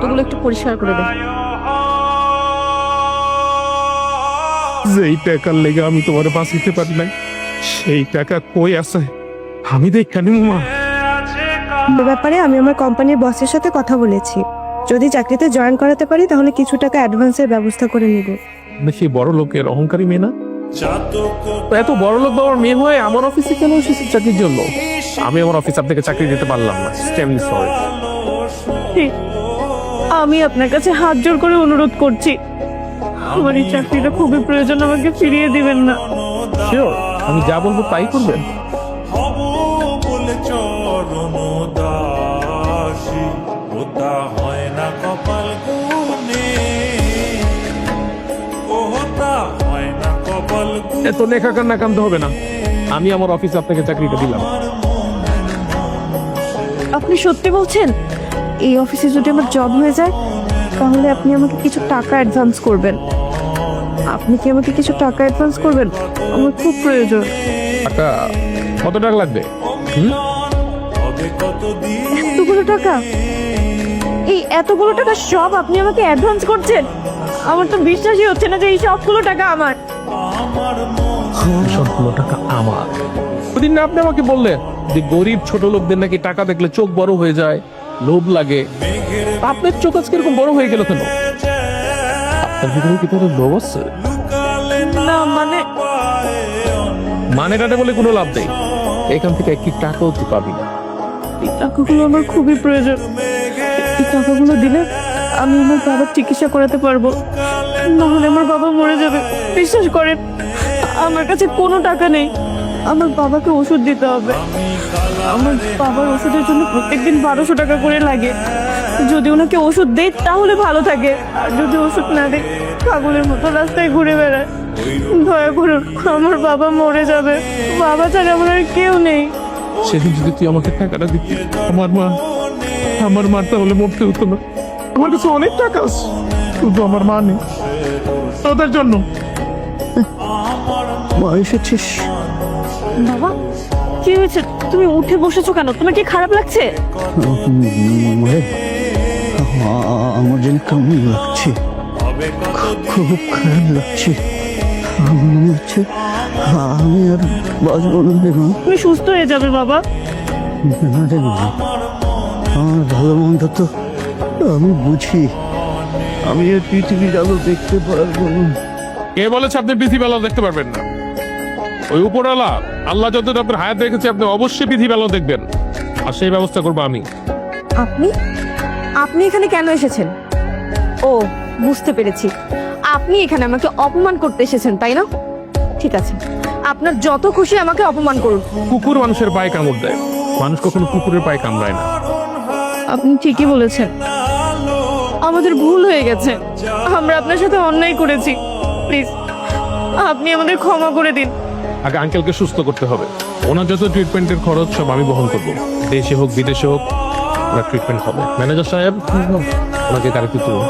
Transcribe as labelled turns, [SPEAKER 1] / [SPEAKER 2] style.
[SPEAKER 1] ফটোগুলো একটু পরিষ্কার করে দেন।
[SPEAKER 2] যেই টাকার লেগে আমি তোমার বাঁচিতে পারি নাই, সেই টাকা কই আছে আমি দেখানি মা।
[SPEAKER 3] এ ব্যাপারে আমি আমার কোম্পানির বসের সাথে কথা বলেছি। যদি চাকরিতে জয়েন করাতে পারি তাহলে কিছু টাকা অ্যাডভান্সের ব্যবস্থা করে নিব।
[SPEAKER 2] সেই বড় লোকের অহংকারী মেয়ে না? এত বড় লোক বাবার মেয়ে হয়ে আমার অফিসে কেন এসেছে চাকরির জন্য? আমি আমার অফিস আপনাকে চাকরি দিতে পারলাম না। সরি।
[SPEAKER 3] আমি আপনার কাছে হাত জোর করে অনুরোধ করছি, আমার এই চাকরিটা খুবই প্রয়োজন, আমাকে ফিরিয়ে দিবেন না।
[SPEAKER 2] শিওর, আমি যা বলবো তাই করবেন। এত লেখা কান্না কান্দতে হবে না, আমি আমার অফিসে আপনাকে চাকরিটা দিলাম।
[SPEAKER 3] আপনি সত্যি বলছেন? এই অফিসে যদি আমার জব হয়ে যায় তাহলে আপনি আমাকে কিছু টাকা অ্যাডভান্স করবেন। আপনি কি আমাকে কিছু টাকা অ্যাডভান্স করবেন? আমার খুব প্রয়োজন।
[SPEAKER 2] টাকা কত টাকা লাগবে?
[SPEAKER 3] এতগুলো টাকা? এই এতগুলো টাকা সব আপনি আমাকে অ্যাডভান্স করছেন? আমার তো বিশ্বাসই হচ্ছে না যে এই সবগুলো টাকা আমার।
[SPEAKER 2] সবগুলো টাকা আমার? ওদিন না আপনি আমাকে বললেন যে গরিব ছোট লোকদের নাকি টাকা দেখলে চোখ বড় হয়ে যায়, লোভ লাগে। আপনার চোখ আজকে এরকম বড় হয়ে গেল কেন? আপনার ভিতরে কি তোর লোভ আছে?
[SPEAKER 3] না
[SPEAKER 2] মানেটাতে বলে কোনো লাভ নেই। এখান থেকে একটি টাকাও তুই পাবি না।
[SPEAKER 3] এই টাকাগুলো আমার খুবই প্রয়োজন। এই টাকাগুলো দিলে আমি আমার বাবার চিকিৎসা করাতে পারবো, নাহলে আমার বাবা মরে যাবে। বিশ্বাস করেন, আমার কাছে কোনো টাকা নেই। আমার বাবাকে ওষুধ দিতে হবে। আমার বাবার ওষুধের জন্য প্রত্যেকদিন 1200 টাকা করে লাগে। যদি ওনাকে ওষুধ দেয় তাহলে ভালো থাকে, আর যদি ওষুধ না দেয় পাগলের মতো রাস্তায় ঘুরে বেড়ায়। দয়া করুন, আমার বাবা মরে যাবে। বাবা ছাড়া আমার আর কেউ নেই।
[SPEAKER 2] সেদিন যদি তুই আমাকে টাকাটা দিতি, আমার মা তাহলে মরতে হতো না। আমার কাছে অনেক টাকা আছে, শুধু আমার মা নেই। তোদের জন্য মা এসেছিস।
[SPEAKER 3] বাবা, কি হয়েছে? তুমি উঠে বসেছো কেন? তোমার কি খারাপ লাগছে?
[SPEAKER 4] আমার যেন কেমন লাগছে, খুব খারাপ লাগছে। মনে হচ্ছে আমি আর বাঁচবো না রে মা।
[SPEAKER 3] তুমি সুস্থ হয়ে যাবে বাবা।
[SPEAKER 4] না রে মা, আমার ভালো মন্দ তো আমি বুঝি। আমি আর পৃথিবীর আলো দেখতে পারবো না।
[SPEAKER 2] কে বলেছে আপনি পৃথিবী আলো দেখতে পারবেন না? ওই উপরওয়ালা আল্লাহ যতদিন আপনার হায়াত রেখেছে আপনি অবশ্যই পৃথিবী আলো দেখবেন, আর সেই ব্যবস্থা করবো আমি।
[SPEAKER 3] আপনি আপনি এখানে কেন এসেছেন? ও, বুঝতে পেরেছি, আপনি এখানে আমাকে অপমান করতে এসেছেন, তাই না? ঠিক আছে, আপনার যত খুশি আমাকে অপমান করুন।
[SPEAKER 2] কুকুর মানুষের পায়ে কামড় দেয়, মানুষ কখনো কুকুরের পায়ে কামড়ায় না।
[SPEAKER 3] আপনি ঠিকই বলেছেন, আমাদের ভুল হয়ে গেছে। আমরা আপনার সাথে অন্যায় করেছি। প্লিজ আপনি আমাদের ক্ষমা করে দিন।
[SPEAKER 2] আগে আঙ্কেলকে সুস্থ করতে হবে। ওনার যত ট্রিটমেন্টের খরচ সব আমি বহন করবো। দেশে হোক বিদেশে হোক ওনার ট্রিটমেন্ট হবে। ম্যানেজার সাহেব, ওনাকে গাড়িতে তুলুন।